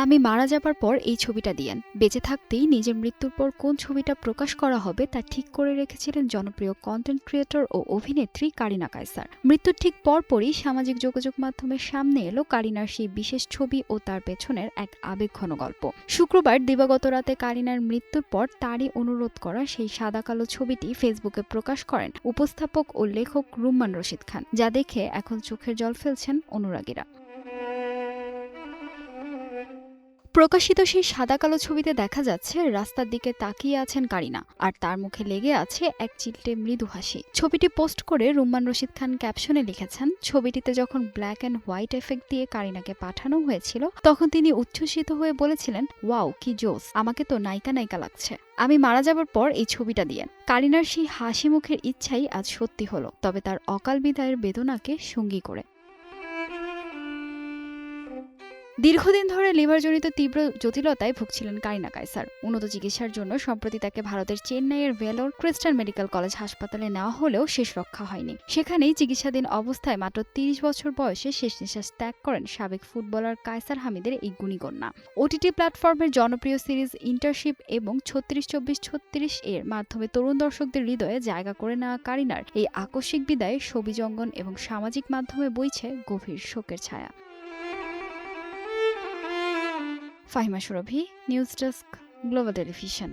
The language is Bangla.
আমি মারা যাবার পর এই ছবিটা দিয়েন। বেঁচে থাকতেই নিজের মৃত্যুর পর কোন ছবিটা প্রকাশ করা হবে তা ঠিক করে রেখেছিলেন জনপ্রিয় কন্টেন্ট ক্রিয়েটর ও অভিনেত্রী কারিনা কায়সার। মৃত্যুর ঠিক পরপরই সামাজিক যোগাযোগ মাধ্যমের সামনে এলো কারিনার সেই বিশেষ ছবি ও তার পেছনের এক আবেগঘন গল্প। শুক্রবার দিবাগত রাতে কারিনার মৃত্যুর পর তারই অনুরোধ করা সেই সাদা কালো ছবিটি ফেসবুকে প্রকাশ করেন উপস্থাপক ও লেখক রুম্মান রশিদ খান, যা দেখে এখন চোখের জল ফেলছেন অনুরাগীরা। প্রকাশিত সেই সাদা কালো ছবিতে দেখা যাচ্ছে রাস্তার দিকে তাকিয়ে আছেন কারিনা, আর তার মুখে লেগে আছে এক চিলটে মৃদু হাসি। ছবিটি পোস্ট করে রুম্মান রশিদ খান ক্যাপশনে লিখেছেন, ছবিটিতে যখন ব্ল্যাক অ্যান্ড হোয়াইট এফেক্ট দিয়ে কারিনাকে পাঠানো হয়েছিল তখন তিনি উচ্ছ্বসিত হয়ে বলেছিলেন, ওয়াও কি জোস, আমাকে তো নায়িকা নায়িকা লাগছে। আমি মারা যাবার পর এই ছবিটা দিয়ে। কারিনার সেই হাসি মুখের ইচ্ছাই আজ সত্যি হলো, তবে তার অকাল বিদায়ের বেদনাকে সঙ্গী করে। দীর্ঘদিন ধরে লিভারজনিত তীব্র জটিলতায় ভুগছিলেন কারিনা কায়সার। উন্নত চিকিৎসার জন্য সম্প্রতি তাকে ভারতের চেন্নাইয়ের ভেলোর ক্রিস্টান মেডিকেল কলেজ হাসপাতালে নেওয়া হলেও শেষ রক্ষা হয়নি। সেখানেই চিকিৎসাধীন অবস্থায় মাত্র ৩০ বছর বয়সে শেষ নিঃশ্বাস ত্যাগ করেন সাবেক ফুটবলার কায়সার হামিদের এই গুণীকন্যা। ওটিটি প্ল্যাটফর্মের জনপ্রিয় সিরিজ ইন্টার্নশিপ এবং ৩৬-২৪-৩৬ এর মাধ্যমে তরুণ দর্শকদের হৃদয়ে জায়গা করে নেওয়া কারিনার এই আকস্মিক বিদায়ে ছবি অঙ্গন এবং সামাজিক মাধ্যমে বইছে গভীর শোকের ছায়া। ফাহিমা সুরভি, নিউজ ডেস্ক, গ্লোবাল টেলিভিশন।